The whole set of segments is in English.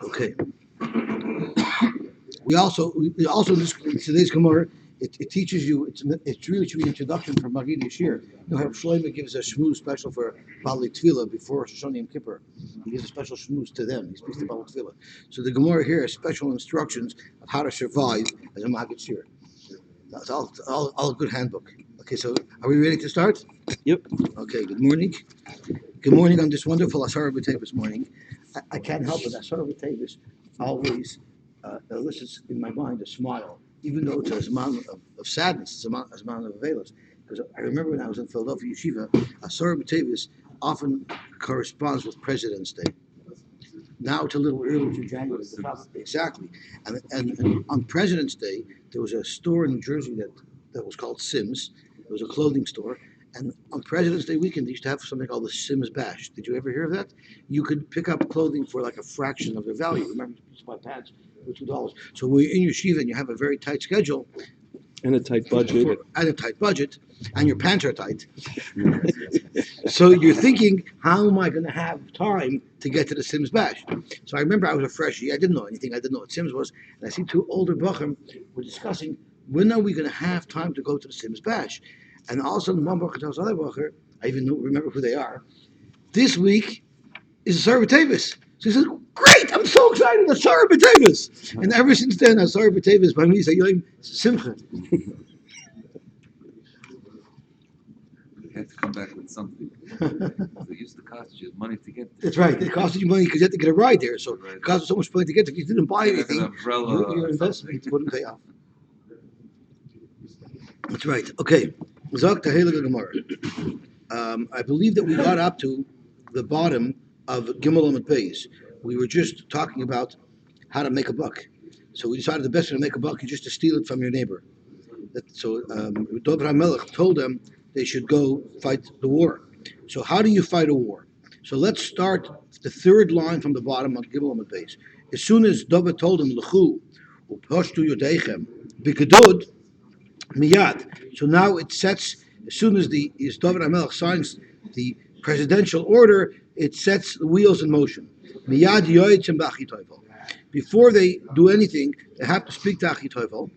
Okay. We also in today's Gemara it teaches you it's really should be an introduction for Magid Yashir. You know how Shlomo gives a shmooze special for Bali Tefillah before Rosh Hashanah Yom Kippur. He gives a special shmooze to them. He speaks to Bali Tefillah. So the Gemara here has special instructions of how to survive as a Magid Yashir. That's all a good handbook. Okay, so are we ready to start? Yep. Okay. Good morning. Good morning on this wonderful Asar B'Tevis morning. I can't help it. Asar B'Tevis always elicits in my mind a smile, even though it's a zman of sadness, it's a zman of avelos. Because I remember when I was in Philadelphia Yeshiva, Asar B'Tevis often corresponds with President's Day. Now it's a little early to January. Exactly. And on President's Day, there was a store in New Jersey that was called Sims. It was a clothing store. And on President's Day weekend, they used to have something called the Sims Bash. Did you ever hear of that? You could pick up clothing for like a fraction of their value. Remember, you used to buy pants for $2. So when you're in your yeshiva and you have a very tight schedule And a tight budget. and your pants are tight, so you're thinking, how am I going to have time to get to the Sims Bash? So I remember I was a freshie. I didn't know anything. I didn't know what Sims was. And I see two older Bachim were discussing, when are we going to have time to go to the Sims Bash? And all of a sudden, one Bacher tells the other Bacher, I even remember who they are, this week is Asar B'Tevis. So he says, great, I'm so excited, Asar B'Tevis. And ever since then, Asar B'Tevis, by me, is a Yomi Simcha. You had to come back with something. It used to cost you money to get there. That's right. It costed you money because you had to get a ride there. So Right. it cost you so much money to get there. If you didn't buy Like an anything, umbrella your or investment wouldn't pay off. That's right. Okay. Zok Tehillah Gemara. I believe that we got up to the bottom of Gimel Amud Beis. We were just talking about how to make a buck. So we decided the best way to make a buck is just to steal it from your neighbor. So Dovid HaMelech told them they should go fight the war. So how do you fight a war? So let's start the third line from the bottom of Gimel Amud Beis. As soon as Dovid told them, L'chu, u'poshtu yodeichem, b'gedud, miyad. So now it sets, as soon as Dovid HaMelech signs the presidential order, it sets the wheels in motion. Miyad yoytzem b'Achitophel. Before they do anything, they have to speak to Achitophel.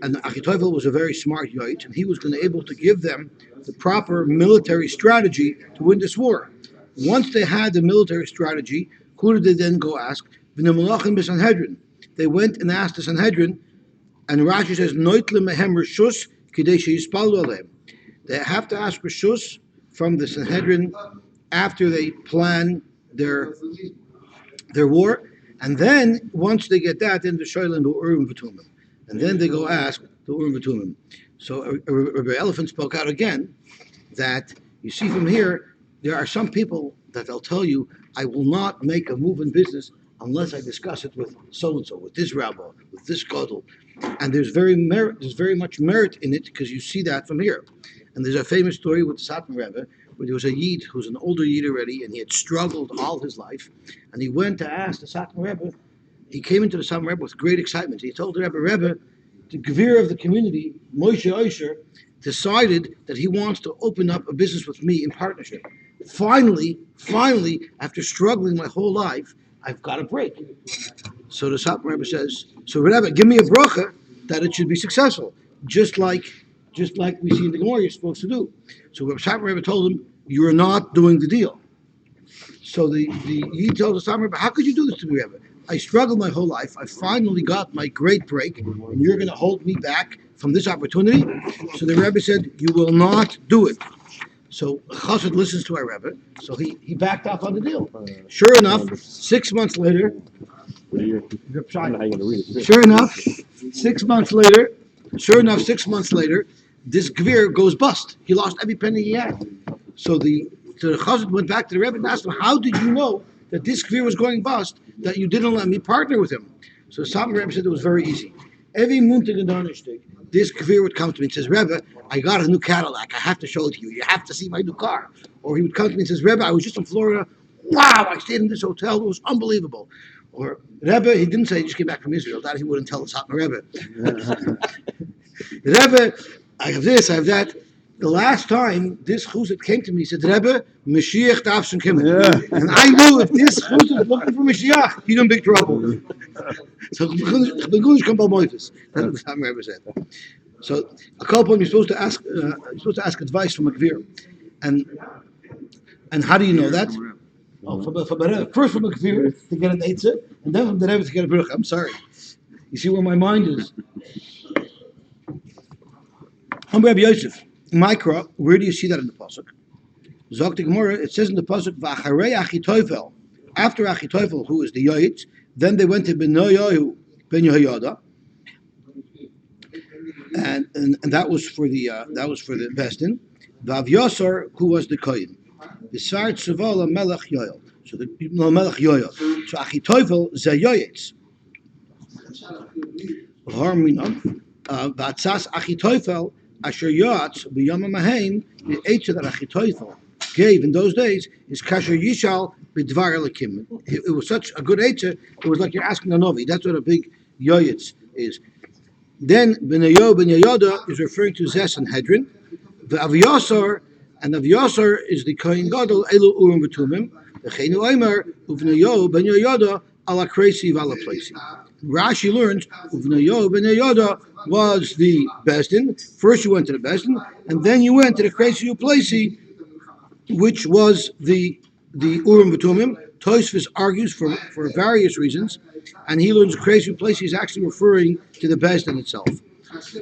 And Achitophel was a very smart yoitz, and he was going to be able to give them the proper military strategy to win this war. Once they had the military strategy, who did they then go ask? V'nemalachim b'Sanhedrin. They went and asked the Sanhedrin, and Rashi says, Noitle mehem reshus kidei sheyispalu aleim. They have to ask reshus from the Sanhedrin after they plan their war, and then once they get that, then the shoylim do urim v'tumim, and then they go ask the urim v'tumim. So Rabbi Elephant spoke out again that you see from here there are some people that they'll tell you, I will not make a move in business unless I discuss it with so and so, with this rabbi, with this gadol, and there's very much merit in it because you see that from here. And there's a famous story with the Satmar Rebbe where there was a Yid who's an older Yid already, and he had struggled all his life, and he went to ask the Satmar Rebbe. He came into the Satmar Rebbe with great excitement. He told the Rebbe, the Gvir of the community, Moshe Oisher, decided that he wants to open up a business with me in partnership. Finally, after struggling my whole life, I've got a break. So the Satmar Rebbe says, so Rebbe, give me a bracha that it should be successful, just like we see in the Gemara you're supposed to do. So the Satmar Rebbe told him, you're not doing the deal. So he told the Satmar Rebbe, how could you do this to me, Rebbe? I struggled my whole life. I finally got my great break, and you're going to hold me back from this opportunity? So the Rebbe said, you will not do it. So Chassid listens to our Rebbe, so he backed off on the deal. Sure enough, 6 months later, Sure enough, 6 months later, this Gvir goes bust. He lost every penny he had. So the Chazan went back to the Rebbe and asked him, how did you know that this Gvir was going bust, that you didn't let me partner with him? So the Satmar Rebbe said it was very easy. Every Montag and Donnerstag, this Gvir would come to me and says, Rebbe, I got a new Cadillac. I have to show it to you. You have to see my new car. Or he would come to me and says, Rebbe, I was just in Florida. Wow, I stayed in this hotel. It was unbelievable. Or Rebbe, he didn't say he just came back from Israel. That he wouldn't tell the Satmar Rebbe. Rebbe, I have this, I have that. The last time this chuzit came to me, he said, Rebbe, Mashiach darfst kommen. Yeah. And I knew if this chuzit is looking for Mashiach, he's in big trouble. So ich bin gut, ich komme bei Moifes. That's what the Rebbe said. So a couple you're supposed to ask advice from Mcgillvray. And how do you know that? Oh, from the Rebbe. First from Mcgillvray to get an Eitzah, and then from the Rebbe to get a Bruch. I'm sorry. You see where my mind is. Rabbi Yosef, Mikra, where do you see that in the pasuk? Zok the Gemara, it says in the pasuk, V'acharei Achitophel. After Achitophel, who is the Yoyitz, then they went to Ben Yehoyada, and that was for the Bestin. Vav Yosar, who was the Kohen. V'sar Tzavala Melech Yoel. So the Melech Yoel. So Achitophel ze Yoyitz. Harminam. V'atzas Achitophel. Asher Yatz b'yama mahain, the eitzah that Achitophel gave in those days is kasher yishal b'dvar elikim. It was such a good eitzah, it was like you're asking a novi. That's what a big yoyitz is. Then ben Yehoyada is referring to Zes and Hedron. The Avyasar, and Avyasar is the Kohen Gadol Elu Urim V'Tumim. The Chenu Omer Uvneyo ben Yehoyada ala Kreisi v'ala Pleisi. Rashi learns Uvneyo ben Yehoyada was the Besdin. First you went to the Besdin, and then you went to the Kreisi Uplesi, which was the Urim V'Tumim. Tosfos argues for various reasons, and he learns Kreisi Uplesi is actually referring to the Besdin itself.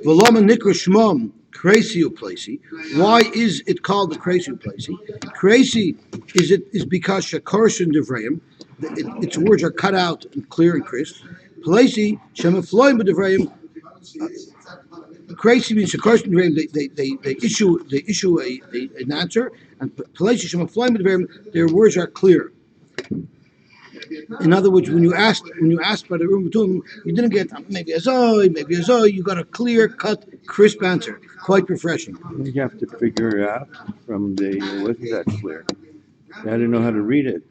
V'lama Nikra Shmam Kreisi Uplesi. Why is it called the Kreisi Uplesi? Kreisi is because Shakorshin Devreim. Its words are cut out and clear and crisp. Plesi Shemafloim Devreim. Crazy means they issue an answer, and their words are clear. In other words, when you asked by the room between, you didn't get maybe a zoe, you got a clear cut, crisp answer, quite refreshing. You have to figure it out from the wasn't that clear. I didn't know how to read it.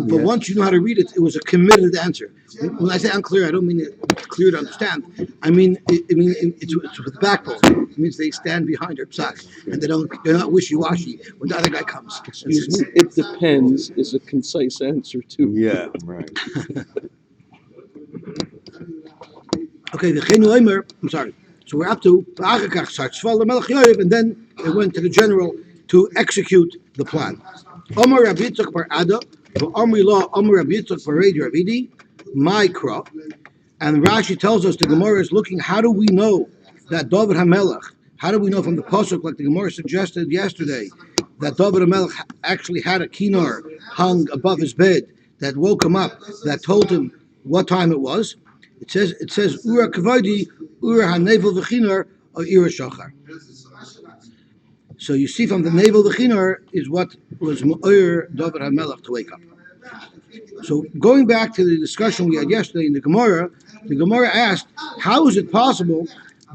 But once you know how to read it, it was a committed answer. When I say unclear, I don't mean it clear to understand. I mean it's with backbone. It means they stand behind their psak and they're not wishy-washy when the other guy comes. It depends is a concise answer too. Yeah, right. Okay, the Chenu Omer, I'm sorry. So we're up to and then they went to the general to execute the plan. Omer Rabbi Yitzchak bar Ada, Omer Law, Omer Rabbi Yitzchak bar Rei Ravidi, my crop. And Rashi tells us the Gemara is looking, how do we know that David HaMelech, how do we know from the Pasuk, like the Gemara suggested yesterday, that David HaMelech actually had a kinar hung above his bed that woke him up, that told him what time it was? It says Ura Kavodi, Ura HaNevel V'chinar, or Ura Shachar. So you see from the navel the chinar is what was Me'or David HaMelech to wake up. So going back to the discussion we had yesterday in the Gemara asked, how is it possible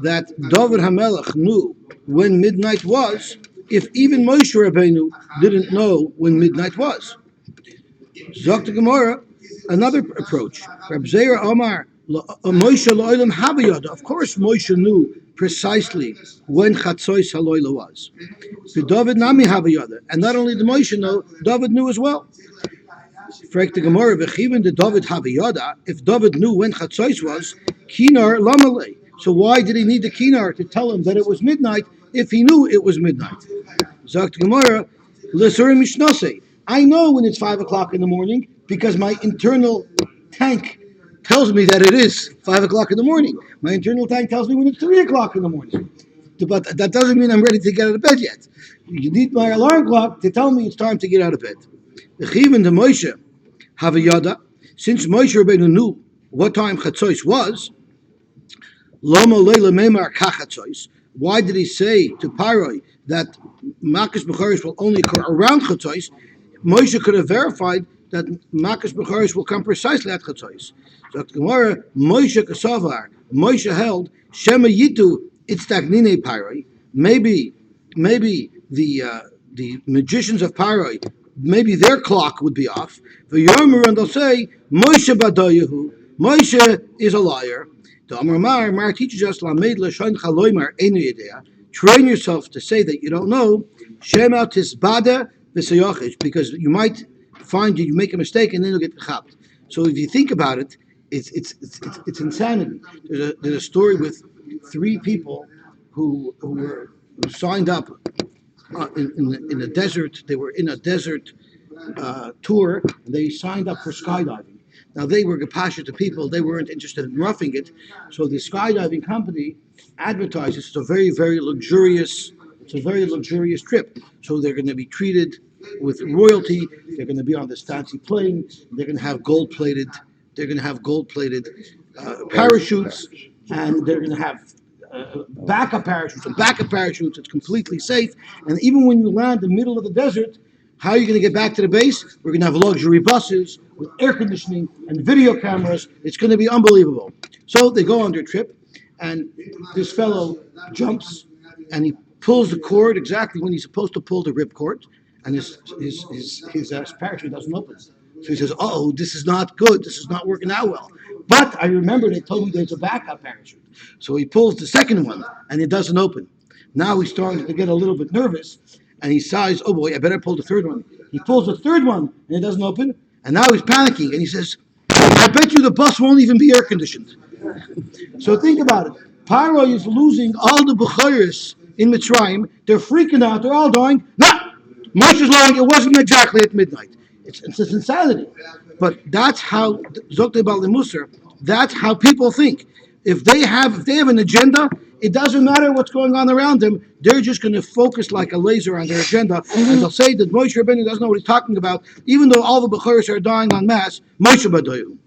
that David HaMelech knew when midnight was, if even Moshe Rabbeinu didn't know when midnight was? Zok the Gemara, another approach. Reb Zeir Omar, Moshe Lo'olam Havayada. Of course Moshe knew precisely when Chatzois Haloila was. For David Nami Havayada. And not only did Moshe know, David knew as well. Frek the Gemara, V'chivin the David Havayada, if David knew when Chatzois was, Kinar Lamalei. So why did he need the Kinar to tell him that it was midnight if he knew it was midnight? Zok the Gemara, L'sur Mishnasei. I know when it's 5 o'clock in the morning because my internal tank tells me that it is 5 o'clock in the morning. My internal tank tells me when it's 3 o'clock in the morning. But that doesn't mean I'm ready to get out of bed yet. You need my alarm clock to tell me it's time to get out of bed. Even the Moshe Havayada, since Moshe Rabbeinu knew what time Chatzois was, Lama Leila Memar Kachatzois, why did he say to Paroi that Makas B'charish will only occur around Chatzois? Moshe could have verified that Makas B'charish will come precisely at Chatzois. So the Gemara, Moshe Kasavar, Moshe held Shema Yitu Itztagnine Paroi. Maybe the magicians of Paroi, maybe their clock would be off. The Yomi, and they'll say Moshe Badayahu. Moshe is a liar. The Amar Mar teaches us Lamed Lashon Chaloimar Enu Yedea. train yourself to say that you don't know, Shema Tisbada V'Sayochich, because you might find you make a mistake and then you'll get chapped. So if you think about it, it's insanity. There's a story with three people who signed up in a desert. They were in a desert tour, and they signed up for skydiving. Now they were compassionate to people; they weren't interested in roughing it. So the skydiving company advertises it's a very luxurious. It's a very luxurious trip. So they're going to be treated with royalty. They're going to be on this fancy plane. They're going to have gold plated. They're going to have gold plated parachutes, and they're going to have backup parachutes and backup parachutes. It's completely safe. And even when you land in the middle of the desert, how are you going to get back to the base? We're going to have luxury buses with air conditioning and video cameras. It's going to be unbelievable. So they go on their trip, and this fellow jumps, and he pulls the cord exactly when he's supposed to pull the ripcord, and his parachute doesn't open. So he says, "Oh, this is not good. This is not working out well." But I remember they told me there's a backup parachute. So he pulls the second one, and it doesn't open. Now he's starting to get a little bit nervous, and he sighs, "Oh boy, I better pull the third one." He pulls the third one, and it doesn't open. And now he's panicking, and he says, "I bet you the bus won't even be air conditioned." So think about it. Paro is losing all the Bukharists in Mitzrayim. They're freaking out. They're all dying. No! Moshe's lying. It wasn't exactly at midnight. It's just insanity. But that's how, Zokte Bal Musar, that's how people think. If they have an agenda, it doesn't matter what's going on around them. They're just going to focus like a laser on their agenda. And they'll say that Moshe Rabbeinu doesn't know what he's talking about, even though all the Bukharists are dying en masse. Moshe Badoyu.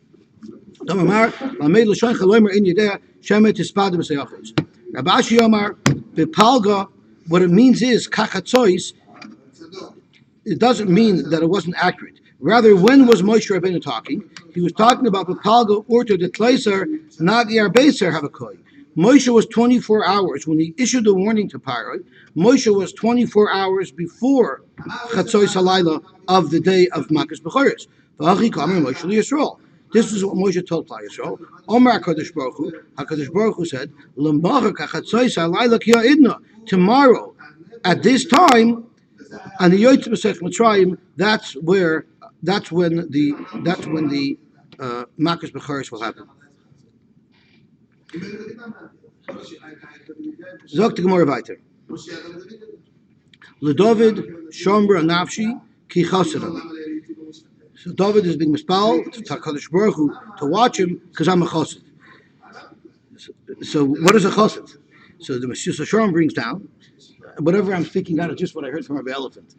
Rabbi Ashi Omar, Bipalga, what it means is, Kachatzois, it doesn't mean that it wasn't accurate. Rather, when was Moshe Rabbeinu talking? He was talking about Bipalga Urto de Tleiser, Nagyar Beiser Havakoi. Moshe was 24 hours when he issued the warning to Paro. Moshe was 24 hours before Chatzois Halayla of the day of Makas Bechoros. V'achi kamer Moshe Yisrael. This is what Moshe told Klal Yisrael. Omar HaKadosh Baruch Hu said, L'machar kachatzois halayla ki ha'idna. Tomorrow, at this time, and the Yotze B'Sech Mitzrayim, that's when the Makas Bechoros will happen. Zok the Gemara weiter. LeDavid Shomer Nafshi ki chaseram. So David is being mispal to HaKadosh Baruch Hu to watch him because I'm a chassid. So what is a chassid? So the Mesilas Yesharim brings down, whatever I'm speaking out is just what I heard from Rabbi Elephant.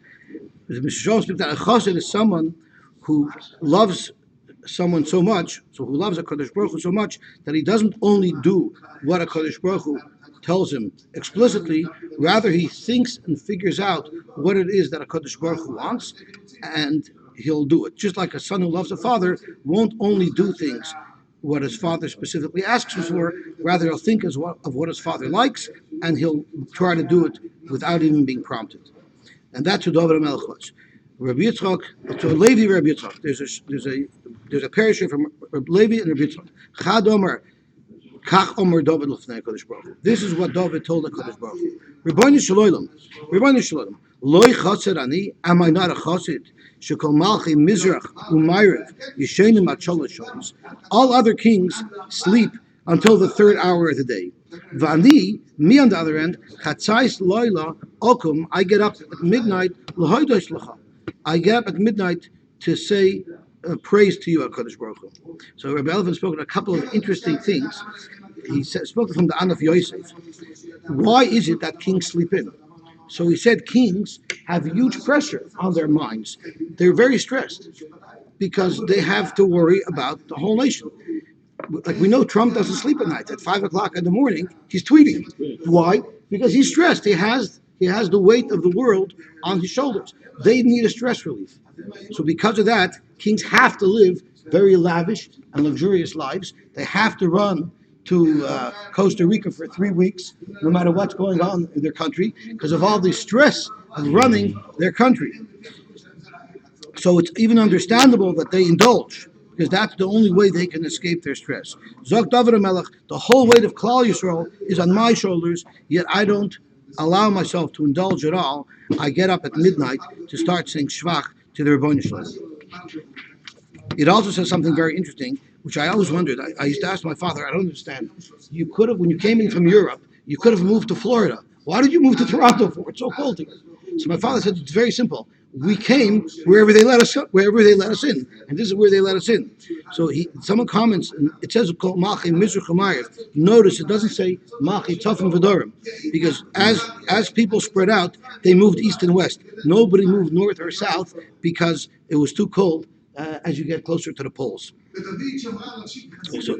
The Mesilas Yesharim speaks that a chassid is someone who loves someone so much, so who loves HaKadosh Baruch Hu so much that he doesn't only do what HaKadosh Baruch Hu tells him explicitly, rather he thinks and figures out what it is that HaKadosh Baruch Hu wants, and he'll do it. Just like a son who loves a father won't only do things what his father specifically asks him for, rather he'll think of what his father likes, and he'll try to do it without even being prompted. And that's who David HaMelech was. Rabbi Yitzchak, to Levi Rabbi Yitzchak, there's a parashah from Rabbi Levi and Rabbi Yitzchak. Chad Omer, Kach Omer David L'fnei HaKadosh Baruch Hu. This is what David told HaKadosh Baruch Hu. Rebbeinu Shalom, Loi Chaser Ani, am I not a Chasid? Shekol Malchi Mizrach Umayrev Yishenim Acholosh. All other kings sleep until the third hour of the day. Vani, me on the other end, Chatzais Loila Okum, I get up at midnight, L'hoidosh L'cha. I get up at midnight to say praise to you, HaKadosh Baruch Hu. So Rabbi Elephant spoke a couple of interesting things. He spoke from the An of Yosef. Why is it that kings sleep in? So he said kings have huge pressure on their minds. They're very stressed because they have to worry about the whole nation. Like we know Trump doesn't sleep at night. At 5 o'clock in the morning, he's tweeting. Why? Because he's stressed. He has the weight of the world on his shoulders. They need a stress relief. So because of that, kings have to live very lavish and luxurious lives. They have to run to Costa Rica for 3 weeks, no matter what's going on in their country, because of all the stress of running their country. So it's even understandable that they indulge, because that's the only way they can escape their stress. Zok David HaMelech, the whole weight of Klal Yisrael is on my shoulders, yet I don't allow myself to indulge at all, I get up at midnight to start saying Shvach to the Rebbeinu Shalom. It also says something very interesting, which I always wondered. I used to ask my father, I don't understand. You could have, when you came in from Europe, you could have moved to Florida. Why did you move to Toronto for? It's so cold here. So my father said, it's very simple. We came wherever they let us in, and this is where they let us in. So someone comments, and it says called Machi Mizrach Hamayev. Notice it doesn't say Machi Tafim V'Dorim, because as people spread out, they moved east and west. Nobody moved north or south because it was too cold as you get closer to the poles. So,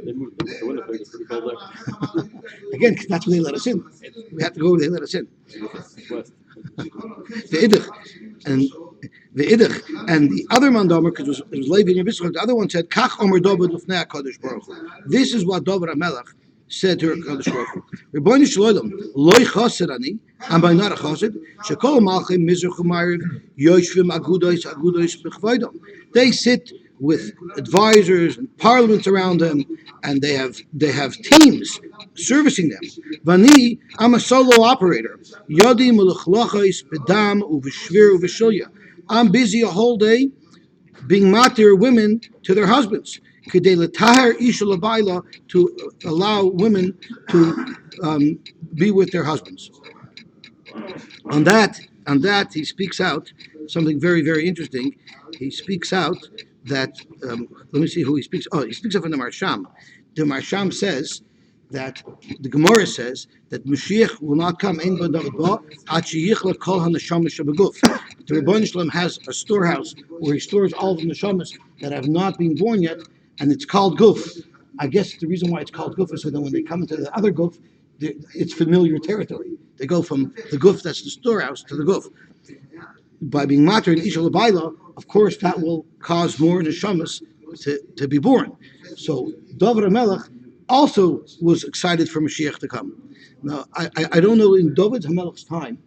again, that's where they let us in. We have to go where they let us in. And the other mandomer, because it was Levi and Yisrael, the other one said, Kach Omer David Lufnei HaKadosh Baruch Hu. This is what David HaMelech said to HaKadosh Baruch Hu. Rebbeinu Shalom, Loi Chassid Ani, am I not a Chassid? Shekol Malchim Mizrach U'Ma'ariv Yoshvim Agudos B'Chvaydom. They sit with advisors and parliaments around them, and they have teams servicing them. Vani, I'm a solo operator. Yodi Mulachlachos Bedam Uveshvir Uveshilya. I'm busy a whole day being matir women to their husbands. Kedei letahar isha labayla, to allow women to be with their husbands. On that, he speaks out something very, very interesting. He speaks out that, let me see who he speaks. Oh, he speaks up in the Marsham. The Marsham says that, the Gemara says that Mashiach will not come in The Rebbeinu Shalom has a storehouse where he stores all the neshamas that have not been born yet, and it's called guf. I guess the reason why it's called guf is so that when they come into the other guf, it's familiar territory. They go from the guf that's the storehouse to the guf. By being matter in Isha Labaila, of course, that will cause more neshamas to be born. So David HaMelech also was excited for Mashiach to come. Now, I don't know in David HaMelech's time,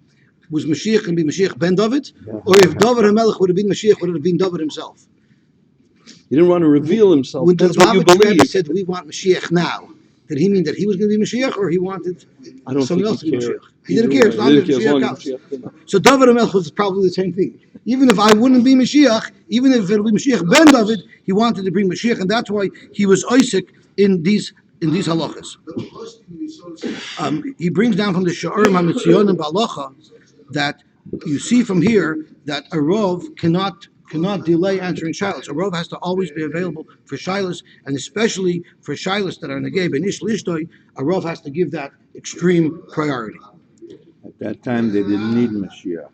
was Mashiach going to be Mashiach ben David? Or if David HaMelech would have been Mashiach, would it have been David himself? He didn't want to reveal himself. When That's the what you Rebbe believe. said, we want Mashiach now, did he mean that he was going to be Mashiach, or he wanted someone else to be Mashiach? He didn't care. As long as Mashiach comes. So David HaMelech was probably the same thing. Even if I wouldn't be Mashiach, even if it would be Mashiach ben David, he wanted to bring Mashiach, and that's why he was Isaac in these halachas. He brings down from the shiur HaMitzion and Balacha that you see from here that a rov cannot delay answering shilas. A rov has to always be available for shilas, and especially for shilas that are negei b'nish lishtoi, a rov has to give that extreme priority. At that time, they didn't need Mashiach.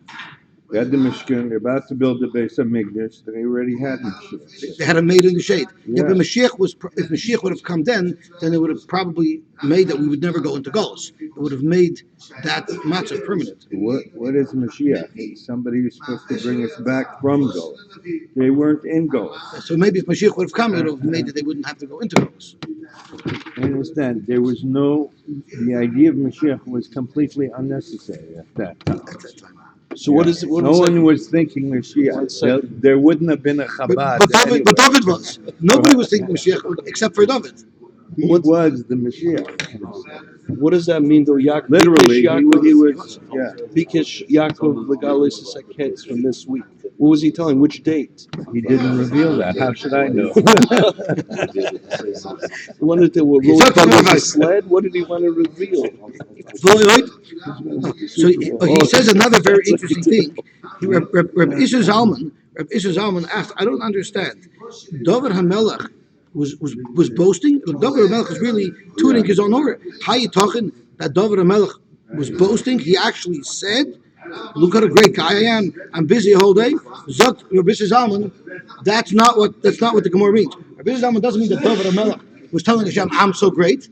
They had the Mishkan, they're about to build the base of Migdash, they already had Mashiach. They had him made in the shade. Yeah. But if Mashiach would have come then it would have probably made that we would never go into Golus. It would have made that matzah permanent. What is Mashiach? It's somebody who's supposed to bring us back from Golus. They weren't in Golus. So maybe if Mashiach would have come, it would have made that they wouldn't have to go into Golus. I understand. The idea of Mashiach was completely unnecessary at that time. So what is it? No one was thinking Mashiach. There wouldn't have been a Chabad. But David was. Nobody was thinking Mashiach except for David. He was the Mashiach. What does that mean, though? Literally, he was. Yeah. Because Yaakov Legalis is a from this week. What was he telling? Which date? He didn't reveal that. How should I know? He wanted to roll down the sled. What did he want to reveal? So he says another very interesting thing. Reb Isha Zalman asked, I don't understand. David HaMelech was boasting. David HaMelech was really tooting his own horn. How you talking that David HaMelech was boasting? He actually said, look what a great guy I am. I'm busy a whole day. Zot Reb Isha Zalman, that's not what the Gemara means. Reb Isha Zalman doesn't mean that David HaMelech was telling Hashem, I'm so great.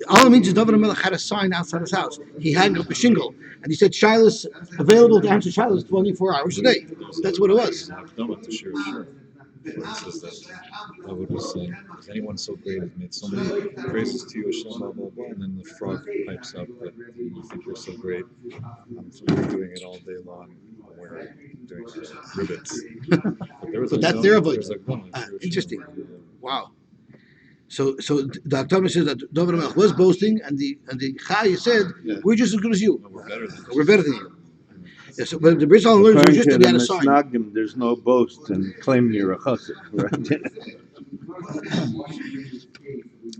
All it means is David HaMelech had a sign outside his house. He hung up a shingle, and he said, Shilas, available to answer Shilas 24 hours a day. That's what it was. Sure. It says that David was saying, is anyone so great as made so many praises to you, Hashem, blah, blah, blah, and then the frog pipes up that you think you're so great. I'm doing it all day long. We're doing ribbits. But that's their avoid. Interesting. Wow. So the Akdama says that David HaMelech was boasting, and the Chai said, Yeah. we're just as good as you. No, we're better than We're better than you. Yeah, so, but the Bris Allen learns According just to that he the had a sign. Misnagdim, there's no boast in claiming you're a chassid, right?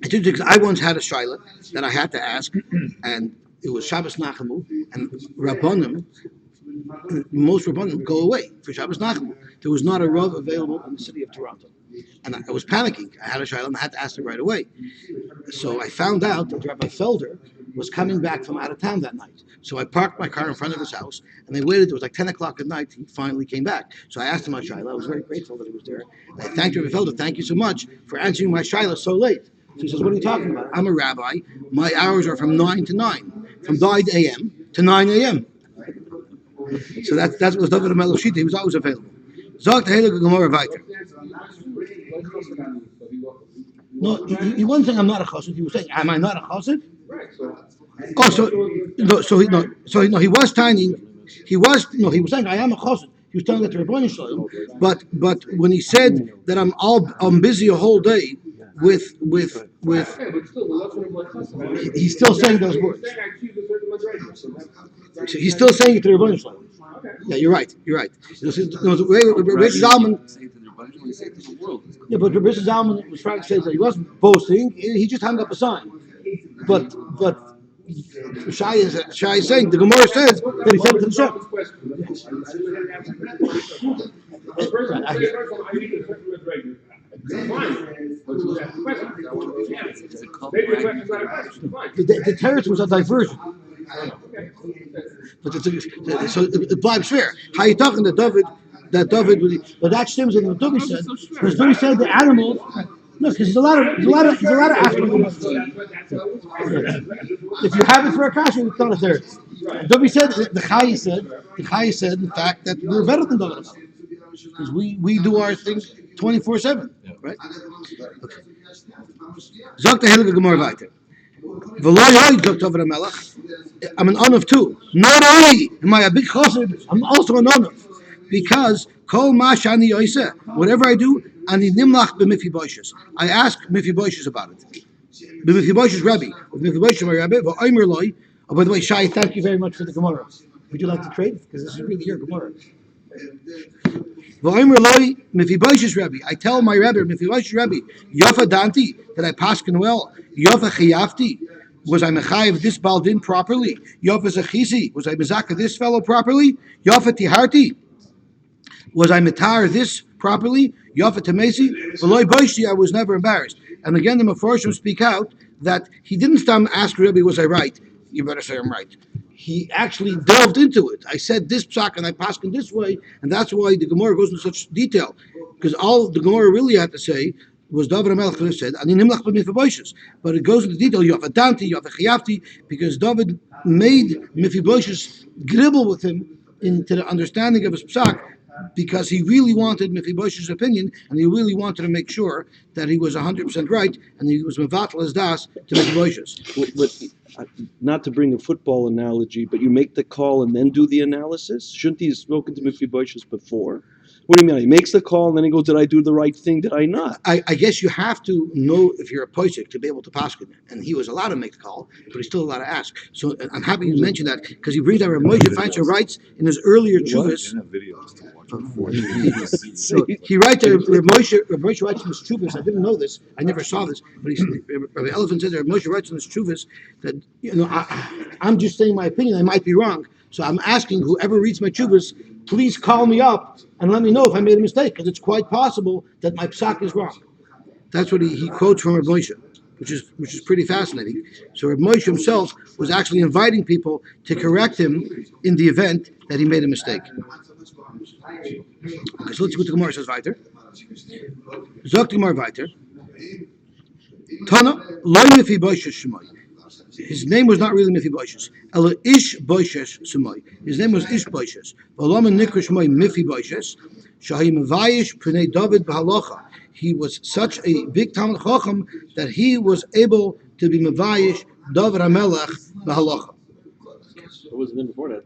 It's interesting because I once had a shaila that I had to ask, and it was Shabbos Nachamu, and Rabbanim, most Rabbanim go away for Shabbos Nachamu. There was not a Rav available in the city of Toronto. And I was panicking. I had a shaila and I had to ask it right away. So I found out that Rabbi Felder was coming back from out of town that night. So I parked my car in front of his house, and they waited. It was like 10 o'clock at night. He finally came back. So I asked him my shaila. I was very grateful that he was there. I thanked Rabbi Felder. Thank you so much for answering my shaila so late. So he says, what are you talking about? I'm a rabbi. My hours are from 9 to 9, from 9 a.m. to 9 a.m. So that was David HaMelech Shita. He was always available. Zog the Heilige Gemara weiter. No, he wasn't saying I'm not a chassid. He was saying, am I not a chassid? Oh, he was tiny. He was saying I am a chassid. He was telling that to Rebbeinu Shalom. But when he said that I'm busy a whole day with he's still saying those words. So he's still saying it to Rebbeinu Shalom. Yeah, you're right. Rabbi Zalman. Yeah, but Rabbi Zalman was trying to say that he wasn't boasting. He just hung up a sign. But Shai is saying the Gemara says that he said it to the Shem. The terrace was a diversion. But so it bleibt fair. How you talking to David? But that stems in what Dubi said. Because Dubi said the animals. No, because there's a lot of aspects. If you have it for a kasha, it's not a third. Dubi said the Chai said in fact that we're better than David because we do our things 24/7, right? Okay. Zok the Heilige Gemara weiter. I'm an on of two. Not only am I a big chassid, I'm also an on of. Because kol ma shani yoiseh, whatever I do, ani nimlach b'mifiboshes. I ask mifiboshes about it. B'mifiboshes Rabbi, mifiboshes my Rabbi. V'omer loy. Oh, by the way, Shai, thank you very much for the Gemara. Would you like to trade? Because this is really your Gemara. V'omer loy mifiboshes Rabbi. I tell my Rabbi, mifiboshes Rabbi, Yofa danti, that I paskin well. Yofa chiyafti. Was I mechayiv this baldin properly? Yofa zechisi. Was I mezaka this fellow properly? Yofa tiharti. Was I metar this properly? Yofa tamesi. V'loy boishti. I was never embarrassed. And again, the Meforshim speak out that he didn't stop ask Rabbi, was I right? You better say I'm right. He actually delved into it. I said this psak and I passed in this way, and that's why the Gemara goes into such detail. Because all the Gemara really had to say was David HaMelech said, but it goes into detail. You have a Dante, you have a Chiyafti, because David made Mephibosheth gribble with him into the understanding of his psak, because he really wanted Mephibosheth's opinion, and he really wanted to make sure that he was 100% right, and he was mevatel his das to Mephibosheth. But not to bring a football analogy, but you make the call and then do the analysis? Shouldn't he have spoken to Mephibosheth before? What do you mean? He makes the call and then he goes, did I do the right thing? Did I not? I guess you have to know if you're a posik to be able to paskin. And he was allowed to make the call, but he's still allowed to ask. So I'm happy you mentioned that because he brings out Moshe Feinstein writes in his earlier chuvas. So he writes Moshe writes in his chuvas. I didn't know this. I never saw this. But Rabbi Elephant says that Moshe writes in his chuvas that I'm just saying my opinion. I might be wrong. So I'm asking whoever reads my chuvas, please call me up and let me know if I made a mistake, because it's quite possible that my psak is wrong. That's what he quotes from Reb Moshe, which is pretty fascinating. So Reb Moshe himself was actually inviting people to correct him in the event that he made a mistake. Okay, so let's see what the Gemara says weiter. Zok the Gemara weiter. Tana lo Mephibosheth Shemai. His name was not really Mephibosheth. Ela Ish Boishes Shemai. His name was Ish Boishes. V'lama Nikra Shemai Mephibosheth. Shahi Mevayish Pnei David B'Halacha. He was such a big Talmid Chacham that he was able to be Mevayish David HaMelech B'Halacha. What was the name before that?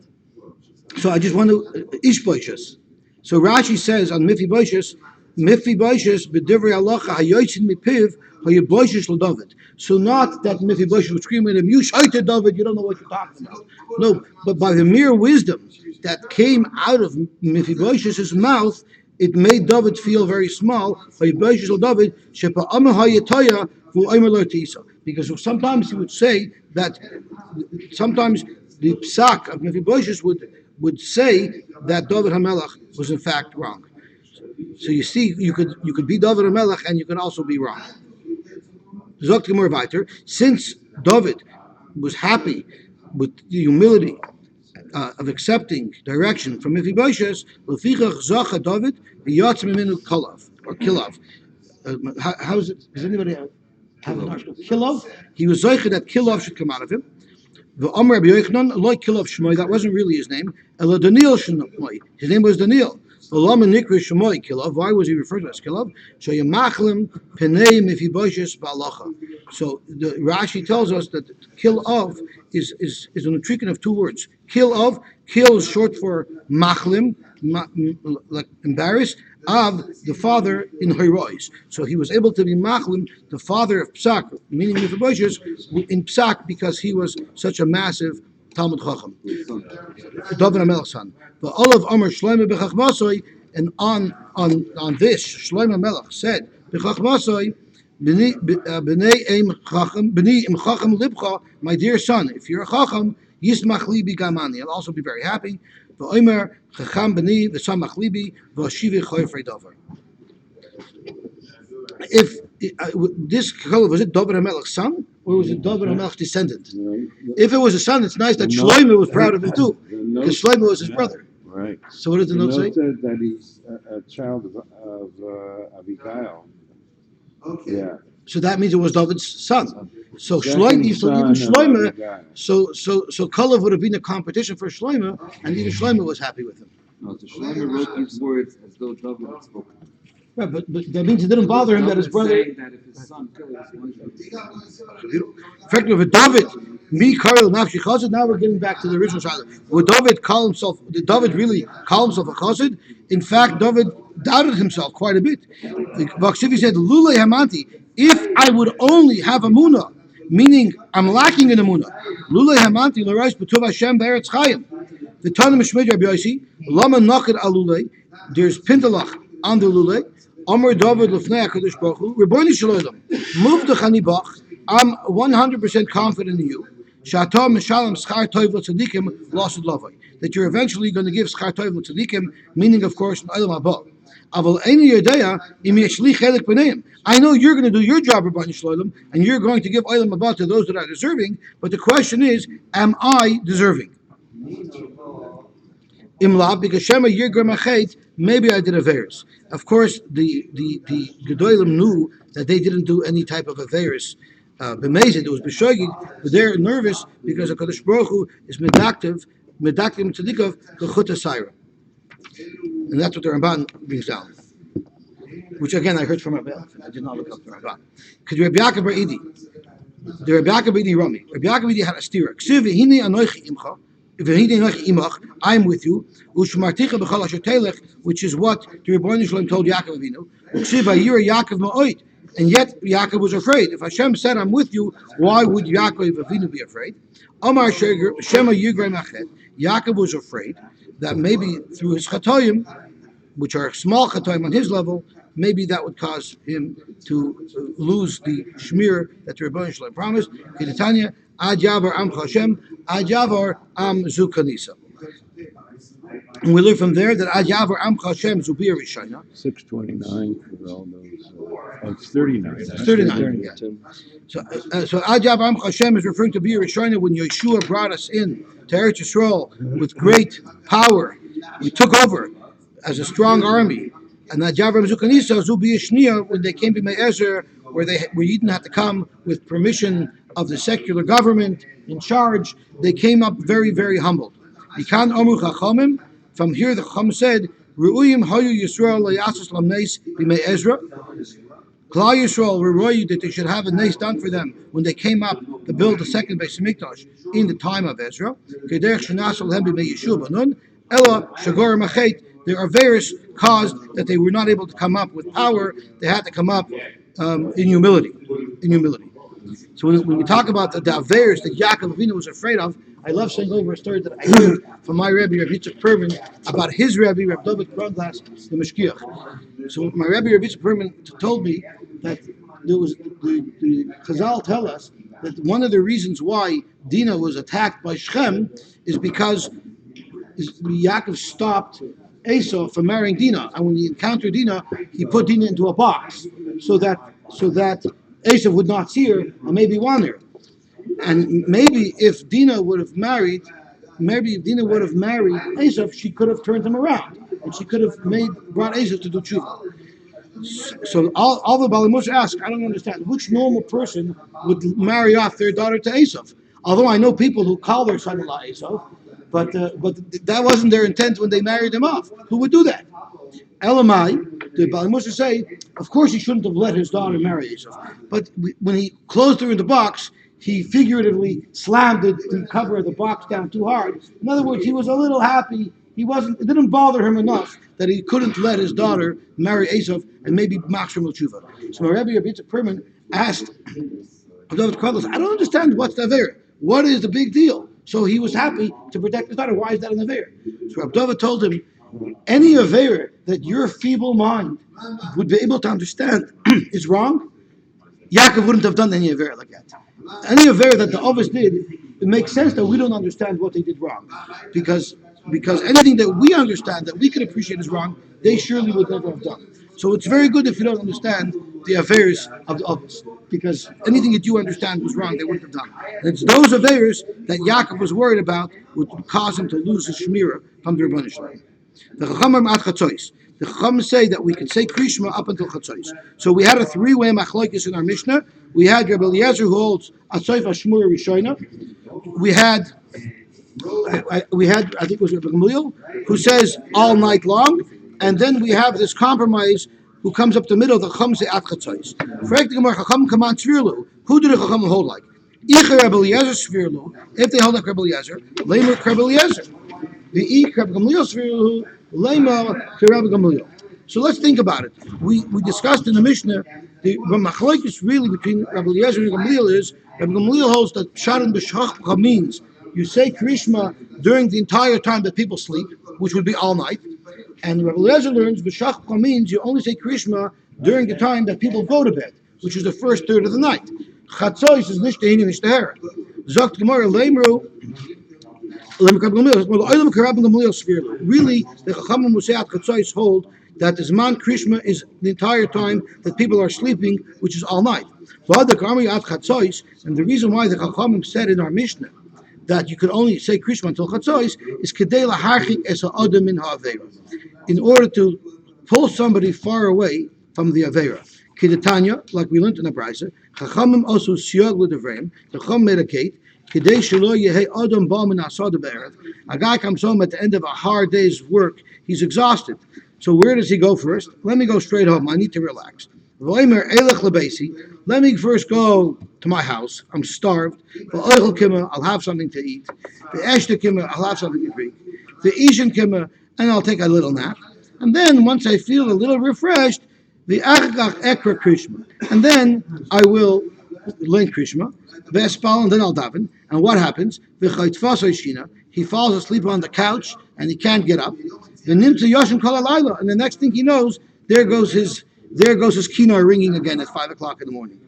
So I just want to Ish Boishes. So Rashi says on Mephibosheth Mephibosheth b'divrei halacha hayotzin mipiv hayabosheth l'David. So not that Mephibosheth would scream at him, "You shaited David, you don't know what you're talking about." No, but by the mere wisdom that came out of Mephibosheth's mouth, it made David feel very small. Hayabosheth l'David shepa'amah hayatoya v'omer lo tisa. Because sometimes he would say that, sometimes the psak of Mephibosheth would say that David HaMelech was in fact wrong. So you see, you could be David HaMelech and you can also be wrong. Zogt Gemara weiter. Since David was happy with the humility of accepting direction from Mephibosheth, lefichach zacha David v'yatz mimenu kolav or kilav. How is it? Does anybody have kilav? He was zeicha that kilav should come out of him. The Amr Rabbi Yochanan, like Kilav Shmoy, that wasn't really his name. Ela Daniel Shmoy, his name was Daniel. Lama Nikri Shmoy Kilav. Why was he referred to as Kilav? So Yamachlim Penei Mephibosheth Ba'alacha. So the Rashi tells us that Kilav is an intricate of two words. Kilav, Kil is short for Machlim, like embarrassed. Av, the father in Herois. So he was able to be Machlim, the father of Psak, meaning Mephibosheth, in Psak because he was such a massive Talmud Chacham. David HaMelech's son. But all of Amr Shlomo b'Chachmasoi, and on this, Shlomo Melech said, b'Chachmasoi, b'nei im Chacham libcha, my dear son, if you're a Chacham, Yismach libi gamani, I'll also be very happy. V'omer chacham b'ni v'samach libi v'ashivi choyfrei davar. If this was it David HaMelech's son or was it David HaMelech's descendant? If it was a son, it's nice that Shlomo was proud of him too, because Shlomo was his brother. Right. So what does the note say? Said that he's a child of Abigail. Okay. Yeah. So that means it was David's son. So Second Shlomo, so even son of Shlomo, Abigail. so Kalev would have been a competition for Shlomo, and even Shlomo was happy with him. No, so Shlomo wrote these words as though David had spoken. Right, but that means it didn't bother him that his brother. Saying that if his son kills, Effectively, with David, me Karel Nafshi Chazid. Now we're getting back to the original child. Would David call himself? Did David really call himself a Chazid? In fact, David doubted himself quite a bit. Bakshivi said, "Lule Hamanti, if I would only have a Munah, meaning I'm lacking in a Munah. Lule Hamanti l'Rosh b'Tuv Hashem be'Eretz Chayim. The Tana Mishmei Rabbi Yossi, Lama Nachad Alule. There's Pintalach on the Lule. Amr David Lefnei HaKadosh Baruch Hu, Rebbeinu Shalom, move the Chanibach, I'm 100% confident in you. Shatam Mishalem Schar Tov L'Tzadikim L'Asud Lavai. That you're eventually going to give Schar Tov L'Tzadikim, meaning of course in Olam Haba. Aval Eini Yodea Im Yeshli Chelik B'Neim. I know you're going to do your job, Rebbeinu Shalom, and you're going to give Olam Haba to those that are deserving, but the question is, am I deserving? Imla, because Shema Yirgram Achet, maybe I did Averis. Of course, the Gedolim knew that they didn't do any type of Averis. B'mezid, it was B'shogig, but they're nervous because HaKadosh Baruch Hu is medaktiv tzadikov l'chut ha'sayra. And that's what the Ramban brings down. Which again, I heard from Rabbi Elf, and I did not look up the Ramban. Because Rabbi Yaakov Bar Idi, the Rabbi Yaakov Bar Idi Rami, Rabbi Yaakov Idi had a stira. Ksiv v'hine anoichi imcha, I'm with you, which is what the Rebbeinu Shalom told Yaakov Avinu. And yet Yaakov was afraid. If Hashem said, "I'm with you," why would Yaakov Avinu be afraid? Amar Shema Yigrei Machet. Yaakov was afraid that maybe through his chatoyim, which are small chatoyim on his level, maybe that would cause him to lose the shmir that the Rebbeinu Shalom promised. Kedetanya Ad Yavar Am Hashem, Ad Yavar Am Zukanisa. And we learn from there that Ad Yavar Am Hashem Zubir Rishana. 629 for all those. It's 39. It's 39. Yeah. So Ad Yavar Am Hashem is referring to Bir Rishana when Yeshua brought us in to Eretz Yisrael with great power. We took over as a strong army. And Ad Yavar Am Zukanisa Zubi Yishnia when they came to Me'ezer, where you didn't have to come with permission of the secular government in charge, they came up very, very humbled. From here the Chacham said, Ru'uyim hayu Yisrael layasus lamneis b'mei Ezra. Klal Yisrael ru'uyu that they should have a neis done for them when they came up to build the second Beis Hamikdash in the time of Ezra. Kederech shenas alhem b'mei Yeshua b'nun. Ella shagor machet. There are various caused that they were not able to come up with power. They had to come up in humility. In humility. So when we talk about the Averes that Yaakov Avinu was afraid of, I love saying over a story that I heard from my Rebbe, Rabbi Yitzchak Perman, about his Rebbe, Rabbi David Kronglas, the Mashgiach. So my Rebbe, Rabbi Yitzchak Perman, told me that there was the Chazal tell us that one of the reasons why Dinah was attacked by Shechem is because Yaakov stopped Esau from marrying Dinah, and when he encountered Dinah, he put Dinah into a box so that Esau would not see her and maybe want her. And maybe if Dinah would have married Esau, she could have turned him around, and she could have brought Esau to do tshuva. So all the Bali Moshe ask, I don't understand which normal person would marry off their daughter to Esau. Although I know people who call their son-in-law Esau, but that wasn't their intent when they married him off. Who would do that? Elamai, the Bali Moshe say, of course he shouldn't have let his daughter marry Esau. But when he closed her in the box, he figuratively slammed the cover of the box down too hard. In other words, he was a little happy. It didn't bother him enough that he couldn't let his daughter marry Esau and maybe Machshir Tshuva. So my Rabbi Yitzchak Perman asked David Carlos, I don't understand what's the Aver. What is the big deal? So he was happy to protect his daughter. Why is that an Aver? So Rabbi David told him, any Aver that your feeble mind would be able to understand is wrong, Yaakov wouldn't have done any Aver like that. Any Aver that the Ovis did, it makes sense that we don't understand what they did wrong. Because anything that we understand, that we can appreciate is wrong, they surely would never have done. So it's very good if you don't understand the affairs of the others, because anything that you understand was wrong, they wouldn't have done. And it's those affairs that Yaakov was worried about would cause him to lose his shmira from the Rebbeinu Shalom. The Chachamim at Chatzos. The Chachamim say that we can say Krishma up until Chatzos. So we had a three-way machlokes in our Mishnah. We had Rabbi Eliezer who holds Atzoif Hashmura Rishona. We had I think it was Rabbi Gamliel, who says all night long, and then we have this compromise who comes up the middle, the Chacham say at Chatzos. Frag the Gemara, Chacham come on Tzvirlu. Who do the Chacham hold like? Icher Rabbi Eliezer Tzvirlu. If they hold like Rabbi Eliezer, Leimer Rabbi Eliezer. The Ik Rabbi Gamliel Tzvirlu, Leimer to Rabbi Gamliel. So let's think about it. We discussed in the Mishnah the machlokes really between Rabbi Eliezer and Gamliel is Rabbi Gamliel holds that Sharon B'Shachcha means you say Krishma during the entire time that people sleep, which would be all night. And Rabbi Eliezer learns B'Shachcha means you only say Krishma during the time that people go to bed, which is the first third of the night. Chatzos is nishtehini nishtehera. Zokt Gemara Leimru. Really, the Chachamim Musayat Chatzos hold that the Zman Krishma is the entire time that people are sleeping, which is all night. And the reason why the Chachamim said in our Mishnah that you could only say Krishma until Chatzos is Kedei Laharchik Es Ha'adam Min Ha'Avera, in order to pull somebody far away from the Avera. Kedetanya, like we learned in the Brisa, Chachamim also Siog L'Devreim, the Chacham made a gate, Kedei Shelo Yehei Adam Ba Min Asad Be'erev. A guy comes home at the end of a hard day's work, he's exhausted. So where does he go first? Let me go straight home, I need to relax. Let me first go to my house. I'm starved. I'll have something to eat. I'll have something to drink. And I'll take a little nap. And then once I feel a little refreshed, and then I will learn Krishma. And then I'll daven. And what happens? He falls asleep on the couch and he can't get up. And the next thing he knows, there goes his kinar ringing again at 5 o'clock in the morning.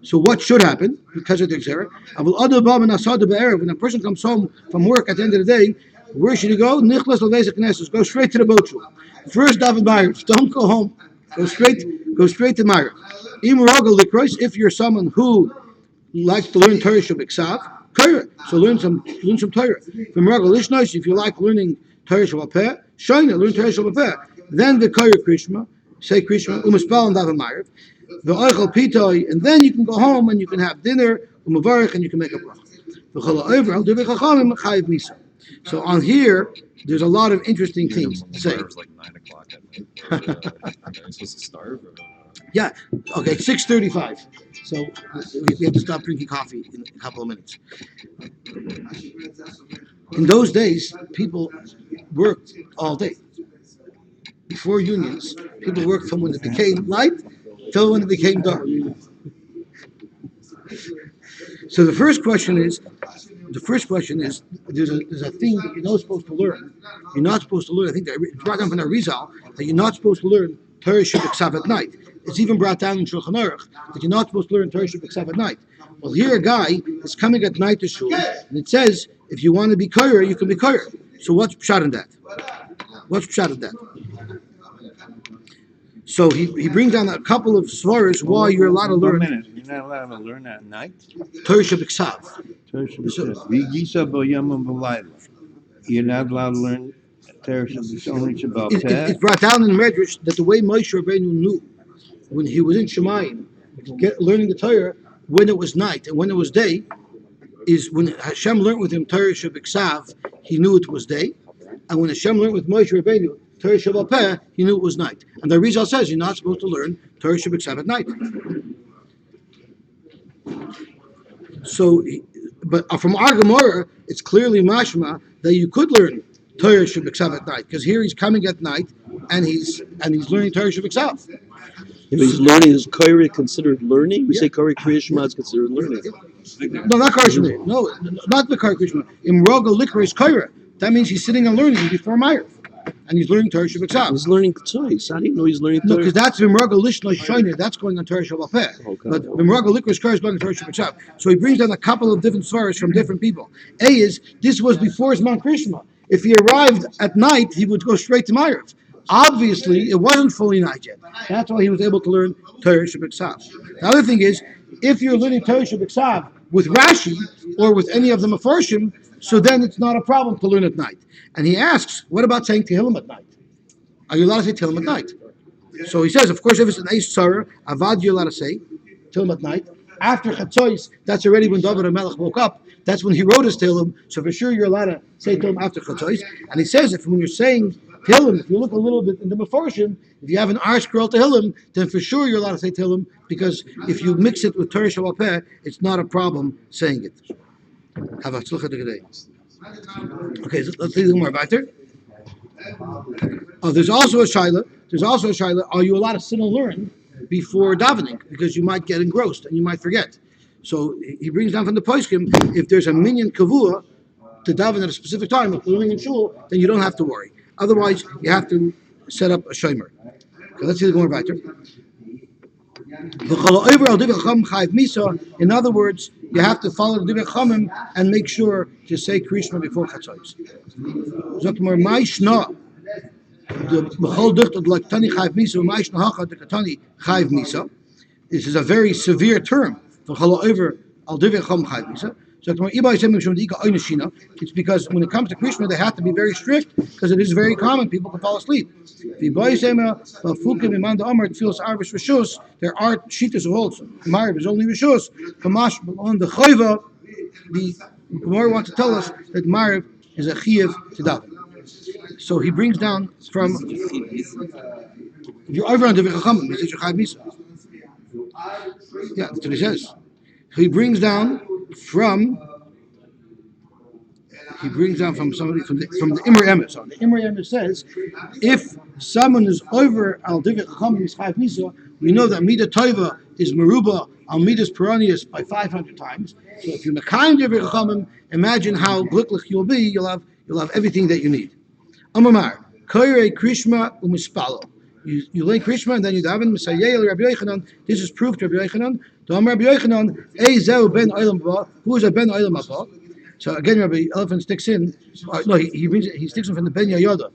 So what should happen because of the Xerah? When a person comes home from work at the end of the day, where should he go? Go straight to the boat shul. First daven Ma'ariv. Don't go home. Go straight to Ma'ariv. If you're someone who likes to learn Torah Shabbat so learn some Torah. If you like learning Torah Shabbat learn Torah Shabbat. Then the Torah Krishma. Say Krishma, u'mispal and daven Ma'ariv, v'oichel pitoi, and then you can go home and you can have dinner, u'mavarich, and you can make a bracha. So on here, there's a lot of interesting things to say. It's like 9 o'clock at night. Are you supposed to starve? Yeah, okay, 6:35. So we have to stop drinking coffee in a couple of minutes. In those days, people worked all day. before unions, people worked from when it became light till when it became dark. So the first question is, there's a thing that you're not supposed to learn. You're not supposed to learn. I think that it's brought down from the Rizal that you're not supposed to learn Torah Shabbat at night. It's even brought down in Shulchan Aruch that you're not supposed to learn Torah Shabbat at night. Well, here a guy is coming at night to shul, and it says if you want to be koyer, you can be koyer. So what's pshat in that? What's pshat in that? So he brings down a couple of svaras why you're allowed to One learn minute, you're not allowed to learn at night? Torah Shabbat. Torah Shabbat. V'yisa bo yamim v'layla. You're not allowed to learn Torah Shabbat, only Shabbat It's brought down in the Medrash that the way Moshe Rabbeinu knew when he was in Shemayim, learning the Torah when it was night and when it was day, is when Hashem learned with him Torah Shabbat, he knew it was day, and when Hashem learned with Moshe Rabbeinu Torah Shabbat, he knew it was night. And the Rizal says you're not supposed to learn Torah Shabbat at night. So, but from our Gemara, it's clearly mashma that you could learn Torah Shabbat at night, because here he's coming at night and he's learning Torah Shabbat. If he's learning, is Kairi considered learning? We say Kairi Kriyashma is considered learning. No, not Kairi. No, not the Kairi Kriyashma. Imroga Likra is Kairi. That means he's sitting and learning before Meir. And he's learning Torah Shabbat. He's learning Ktsois. How do you know he's learning No, Torah? because that's Vimraga Lishna Shoiner. That's going on Torah Shabbat. Okay. But Vimraga Likra is going on Torah Shabbat. So he brings down a couple of different svaras from different people. A is, this was before his Mount Krishma. If he arrived at night, he would go straight to Meirav. Obviously, it wasn't fully night yet. That's why he was able to learn Torah Shabbat. The other thing is, if you're learning Torah Shabbat with Rashi or with any of the Mefarshim, so then it's not a problem to learn at night. And he asks, what about saying Tehillim at night? Are you allowed to say Tehillim at night? So he says, of course, if it's an Eish Tzara, Avad, you're allowed to say Tehillim at night. After Chatzois, that's already when David HaMelech woke up. That's when he wrote his Tehillim. So for sure, you're allowed to say Tehillim after Chatzois. And he says, if when you're saying Tehillim, if you look a little bit in the Mefarshim, if you have an R scroll Tehillim, then for sure you're allowed to say Tehillim, because if you mix it with Torah Shabbat Peh, it's not a problem saying it. Have a tzlucha today. Okay, so let's see more about there. Oh, there's also a shaila. Are you allowed to sit and learn before davening? Because you might get engrossed and you might forget. So he brings down from the poskim, if there's a minyan kavua to daven at a specific time, if you're learning in shul, then you don't have to worry. Otherwise, you have to set up a shomer. Okay, let's see the more about there. In other words, you have to follow the Divrei Chachamim and make sure to say Krishma before Chatzos. This is a very severe term. It's because when it comes to Krishna, they have to be very strict, because it is very common people can fall asleep. There are shitas of also. Mariv is only Rishus. Kamash on the Chayva, the Gemara wants to tell us that Mariv is a Chiyuv to daven. So he brings down from, if you're over on the V'chachamim, he says you're Chayv Misa. Yeah, that's what he says. So he brings down from somebody from the Imre Emes. So the Imre Emes says, if someone is over al Divrei Chachamim is Chayv Misa, we know that Midah Tova is Meruba al Midas Peronius by 500 times. So if you're Mekayim Divrei Chachamim, imagine how glücklich you'll be. You'll have everything that you need. Amamar Koyrei Krishma u'Mispalo. You lay Krishma and then you daven Misayel Rabbi Yochanan. This is proof to Rabbi Yochanan. To Amar Rabbi Yochanan, Zeu ben Olam Haba. Who is a ben Olam Haba? So again, Rabbi Elephant sticks in. He sticks in from the Ben Yayoda.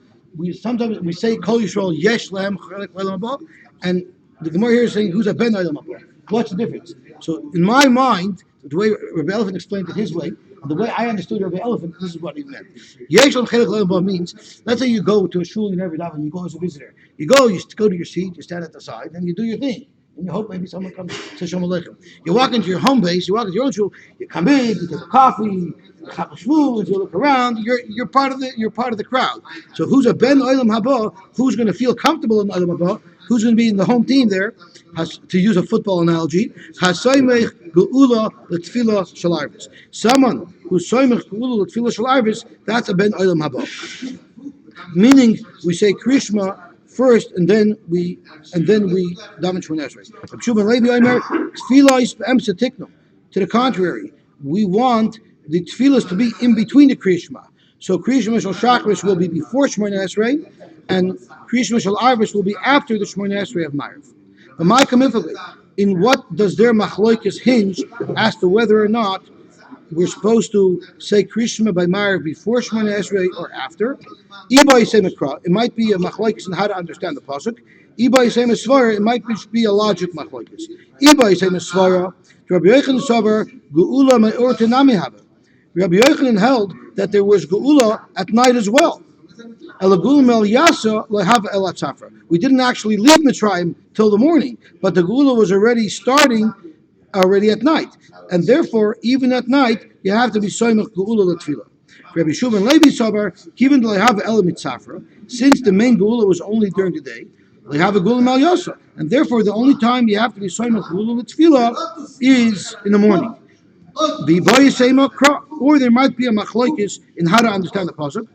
Sometimes we say Kol Yisrael Yesh Lehem Chelek Olam Haba, and the Gemara here is saying who's a Ben Olam Haba. What's the difference? So in my mind, the way Rabbi Elephant explained it his way, and the way I understood Rabbi Elephant, this is what he meant. Yesh Lehem Chelek Olam Haba means, let's say you go to a shul, you never daven, you go as a visitor. You go to your seat, you stand at the side, and you do your thing. And you hope maybe someone comes to Shalom Aleichem. You walk into your home base, you walk into your own shul, you come in, you take a coffee, you have a shul, you look around, you're part of the crowd. So who's a Ben Olam Haba, who's going to feel comfortable in Olam Haba, who's going to be in the home team there, to use a football analogy, Hasoymech Geula L'Tfila Shalarvis. Someone who's Soymech Geula L'Tfila Shalarvis, that's a Ben Olam Haba. Meaning, we say Krishma first, and then we daven Shemona Esrei. Reb Shimon Levi Omer, tefillah is be'emsa tiknum. To the contrary, we want the tefillahs to be in between the Kriya Shema. So Kriya Shema Shel Shachris will be before Shemona Esrei, and Kriya Shema Shel Arvis will be after the Shemona Esrei of Ma'ariv. But my commitment, in what does their machloikis hinge as to whether or not we're supposed to say Kriya Shema by Ma'ariv before Shemona Esrei or after? Iba Yisei Mikra, it might be a machloikis in how to understand the pasuk. Iba Yisei Mesvara, it might be a logic machloikis. Iba Yisei Mesvara, Rabbi Yochanan Sover, Geula Me'or Tenami Haba. Rabbi Yochanan held that there was Geula at night as well. We didn't actually leave Mitzrayim till the morning, but the Geula was already starting at night, and therefore even at night you have to be soymach Geula l'tefillah. Rabbi Shimon Levi Sabar, even though they have Ela Mitzafra, since the main Geula was only during the day, they have a Geula Mal Yasa, and therefore the only time you have to be soymach Geula l'tefillah is in the morning. Or there might be a machloikis in how to understand the pasuk.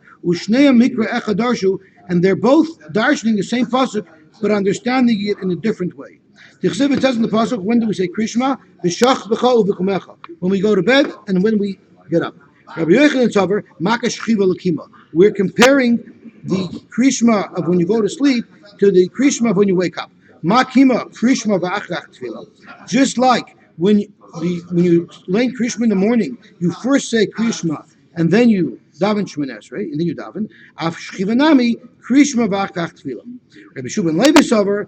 And they're both darshaning the same pasuk, but understanding it in a different way. The Chesiv says in the pasuk, when do we say Krishma? When we go to bed and when we get up. We're comparing the Krishma of when you go to sleep to the Krishma of when you wake up. Just like when you learn Krishma in the morning, you first say Krishma and then you daven Shemona Esrei, and then you daven Af Shchivanami Krishma v'Achach Tefillah. Rabbi Shimon Levi Sover,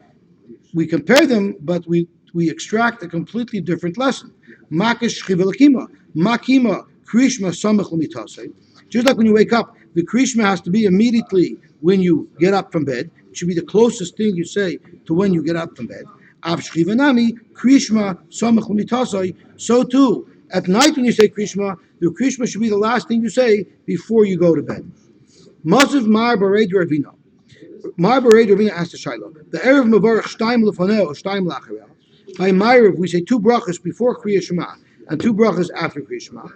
we compare them, but we extract a completely different lesson. Makish Shchivalakima, Makima Krishma Samach L'mitasei. Just like when you wake up, the Krishma has to be immediately when you get up from bed. It should be the closest thing you say to when you get up from bed. Av Shchivanami Krishma Samach L'mitasei. So too, at night when you say Krishma, the Krishma should be the last thing you say before you go to bed. Masiv Mar Bared Ravina. Mar Bared Ravina asked the Shiloh. The Erev Mavarach Shtaim Lefaneo, Shtaim Lacharel. By Ma'ariv, we say 2 brachas before Kriya Shema and 2 brachas after Kriya Shema.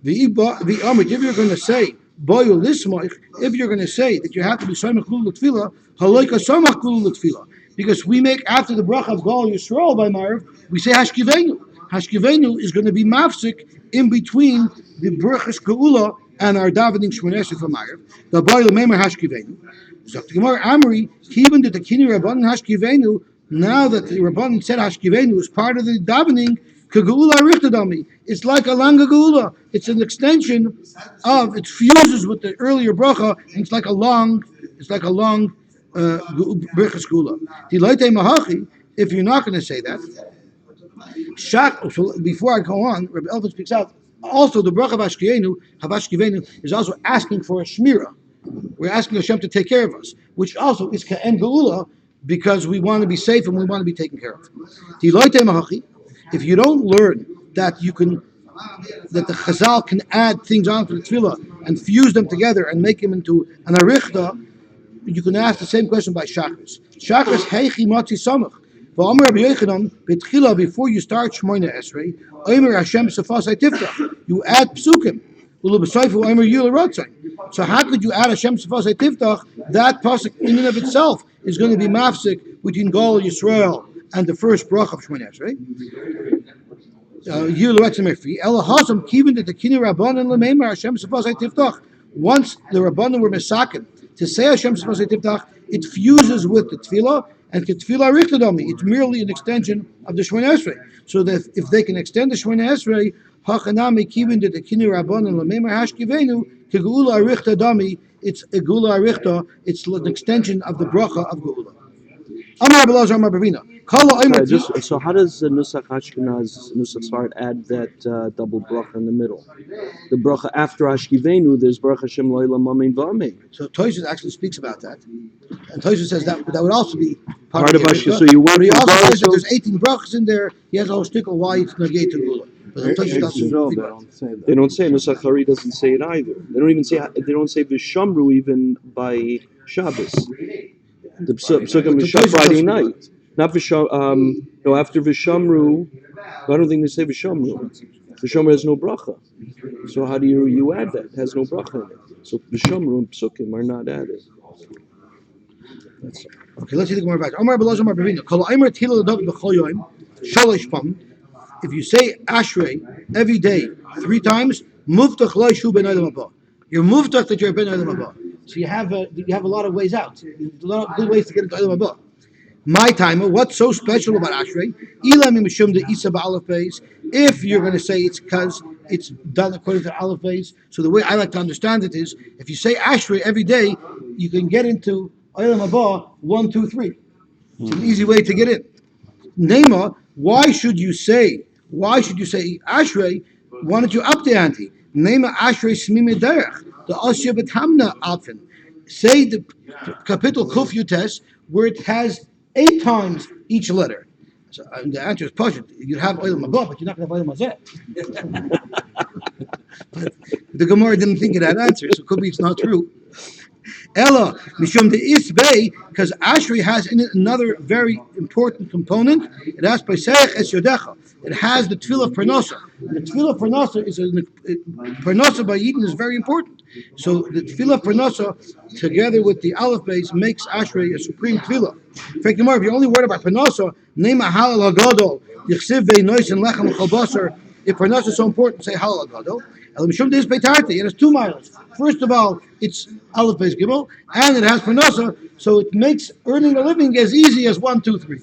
If you're going to say Boyu Lismoich, if you're going to say that you have to be Soymach Kulu L'Tfilah, Haloika Somach Kulu L'Tfilah, because we make after the bracha of Gal Yisrael by Ma'ariv, we say Hashkivenu. Hashkivenu is going to be mafsik in between the brachas Geula and our davening Shemona Esrei for Ma'ariv. The boy Lemeimer Hashkivenu. So the Gemara Amri, even the Tekini Rabbanan Hashkivenu. Now that the Rabbanan said Hashkivenu is part of the davening, Geula Richtadami. It's like a langa Geula. It's an extension of. It fuses with the earlier bracha, and it's like a long brachas Geula. Dilaitei Mahachi. If you're not going to say that. So before I go on, Rabbi Elvin speaks out. Also, the bracha of Hashkivenu is also asking for a shmira. We're asking Hashem to take care of us, which also is ka'en geula, because we want to be safe and we want to be taken care of. If you don't learn that that the Chazal can add things onto the tefillah and fuse them together and make them into an arichta, you can ask the same question by Shachris. Shachris heichi matzi samach. Before you start Shemona Esrei, you add psukim. So how could you add Hashem Sefasei Tiftach? That pasuk in and of itself is going to be mafsik between Gal Yisrael and the first bracha of Shemona Esrei. Once the Rabbanan were mesaken to say Hashem Sefasei Tiftach, it fuses with the tefillah. And Tefillah Richtadami, it's merely an extension of the Shemona Esrei. So that if they can extend the Shemona Esrei, Hachanami Kivin de Tekini Rabban and Lamemer Hashkivenu, Kegula Richtadami, it's a Gula Richta, it's an extension of the bracha of Geula. Amar Belazar Amar Bavina. So how does the Nusach Ashkenaz, Nusach Sfard add that double bracha in the middle? The bracha after Ashkivenu, there's bracha Shem Lo'ilam Amen V'Amen. So Tosfos actually speaks about that. And Tosfos says that would also be part of Ashkivenu. So you went. But he also says that there's 18 brachas in there. He has a whole stickle why it's negate to Geula. But they don't say Nusach Hari doesn't say it either. They don't even say Vishamru even by Shabbos. The psukim is Friday night, not Visham. No, after Vishamru, I don't think they say Vishamru. Vishamru has no bracha. So how do you add that? It has no bracha in it. So Vishamru and psukim are not added. Okay, let's see the Gemara back. Omar Belaz Omar Bavina. Kol Aimer Tila Ladov B'chol Yoim Shalosh Pam. If you say Ashrei every day 3 times, Muftach Lo Yishu Ben Olam Haba. You're Muftach that you're Ben Olam Haba. So you have a lot of ways out. There's a lot of good ways to get into Olam Haba. My timer, what's so special about Ashrei? If you're going to say it's because it's done according to Aleph Beis, so the way I like to understand it is, if you say Ashrei every day, you can get into Olam Haba 1, 2, 3. It's an easy way to get in. Nema, why should you say Ashrei? Why don't you up the ante? Nema Ashrei Smime Derech, the Asya B'Tamna Alfin. Say the capital Kuf Yutes where it has 8 times each letter. So the answer is Pashut. You have Olam Haba, but you're not going to have Olam Hazeh. But the Gemara didn't think of that answer, so it could be it's not true. Ella Mishum de Isbei, because Ashrei has in it another very important component. It has Pesach Es Yodecha. It has the Tefillah of Parnasa. The Tefillah of Parnasa Parnasa by Yidden is very important. So the Tefillah of Parnasa, together with the Aleph Beis, makes Ashrei a supreme Tefillah. In fact, if you're only worried about Parnasa, name a Halal Hagadol, Yichsiv Ve'nois and Lechem Chalbasar. If Parnasa is so important, say Halal Hagadol. It has 2 miles. First of all, it's Aleph Beis Gimel, and it has Parnasa, so it makes earning a living as easy as 1, 2, 3.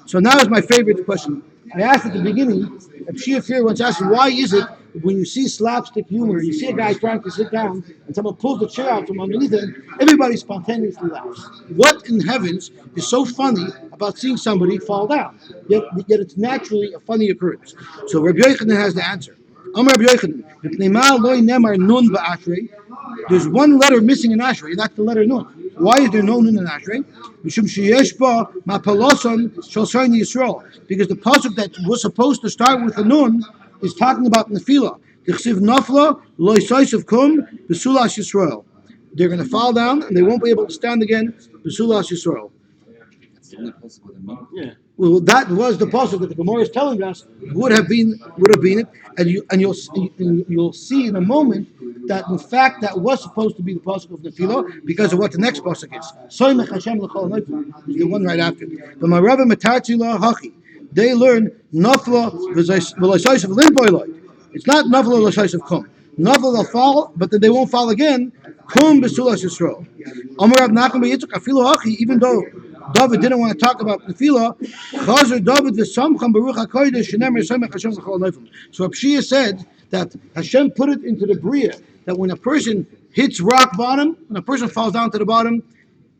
So now is my favorite question. I asked at the beginning, Shiur once asked, why is it when you see slapstick humor, you see a guy trying to sit down, and someone pulls the chair out from underneath him, everybody spontaneously laughs. What in heavens is so funny about seeing somebody fall down? Yet it's naturally a funny occurrence. So Rabbi Yochanan has the answer. Rabbi Yochanan, there's one letter missing in Ashrei, that's the letter Nun. Why is there no Nun in Ashrei? Because the pasuk that was supposed to start with the Nun is talking about Nefila. They're going to fall down and they won't be able to stand again. Yeah. Well, that was the pasuk that the Gemara is telling us would have been it, and you'll see in a moment that in fact that was supposed to be the pasuk of Nefila because of what the next pasuk is. Soymech Hashem l'chol nefil is the one right after. But my Rabbi Matarti la hachi, they learn nafla v'loisais of limboiloi. It's not nafla v'loisais of kum. Nafla will fall, but then they won't fall again. Kum b'sulas Yisrael. Amar Rav Nachman b'Yitzchak afilu hachi, even though David didn't want to talk about Nefila. Chazer David v'samcham baruch hakodesh shenemer soymech Hashem l'chol nefil. So Abshia said that Hashem put it into the Bria that when a person hits rock bottom, when a person falls down to the bottom,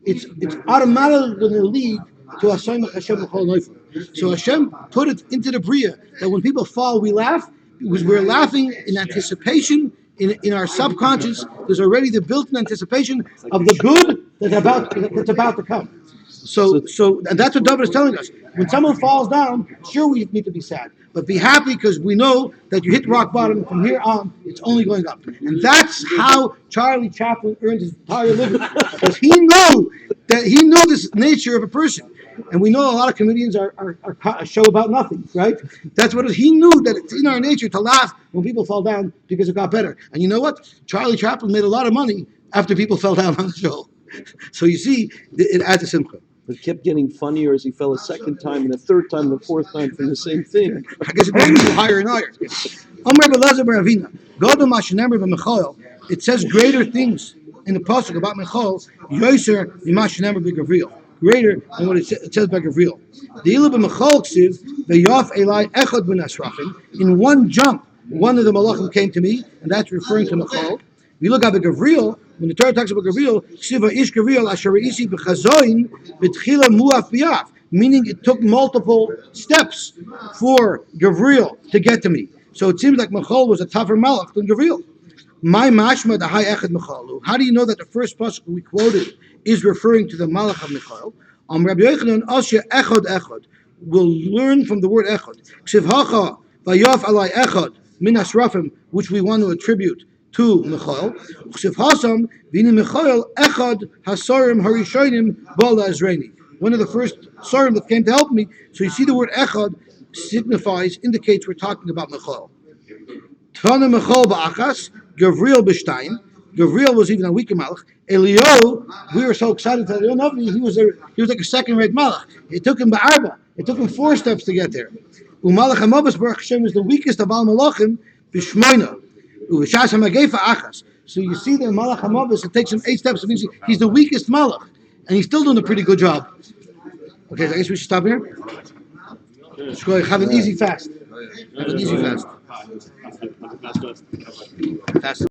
it's automatically going to lead to soymech Hashem l'chol nefil. So Hashem put it into the Bria that when people fall, we laugh because we're laughing in anticipation. In our subconscious, there's already the built-in anticipation of the good that's about to come. So and that's what David is telling us. When someone falls down, sure we need to be sad, but be happy because we know that you hit rock bottom. From here on, it's only going up, and that's how Charlie Chaplin earned his entire living because he knew this nature of a person. And we know a lot of comedians are a show about nothing, right? That's what it is. He knew that it's in our nature to laugh when people fall down because it got better. And you know what? Charlie Chaplin made a lot of money after people fell down on the show. So you see, it adds a simcha. It kept getting funnier as he fell a second time and a third time and a fourth time from the same thing. I guess it goes higher and higher. It says greater things in the pasuk about Michal, Yoser Mimashenemar B'Gavriel. Greater than what it says by Gavriel. In one jump, one of the malachim came to me, and that's referring to Michal. We look at the Gavriel, when the Torah talks about Gavriel, meaning it took multiple steps for Gavriel to get to me. So it seems like Michal was a tougher malach than Gavriel. My mashma the high echad Michalu. How do you know that the first pasuk we quoted is referring to the malach of Michael? Rabbi Yochanan Asya echad echad. We'll learn from the word echad. Ksiv hacha vayaf alai echad min asrafim, which we want to attribute to Michael. Ksiv hasam v'ini Michael echad hasarim harishonim bala azreini. One of the first sarim that came to help me. So you see the word echad indicates we're talking about Michael. Tana Michael ba'achas. Gavriel b'shtayim, Gabriel was even a weaker malach. Elio, we were so excited to Elio Navi, he was like a second-rate malach. It took him ba'arba. It took him 4 steps to get there. Umalach Hamabas Baruch Hashem is the weakest of all malachim b'shmoina. Uv'shas hamagefa achas. So you see that Malach Hamabas, it takes him 8 steps. It means he's the weakest malach, and he's still doing a pretty good job. Okay, so I guess we should stop here. Have an easy fast. Have an easy fast. Fast.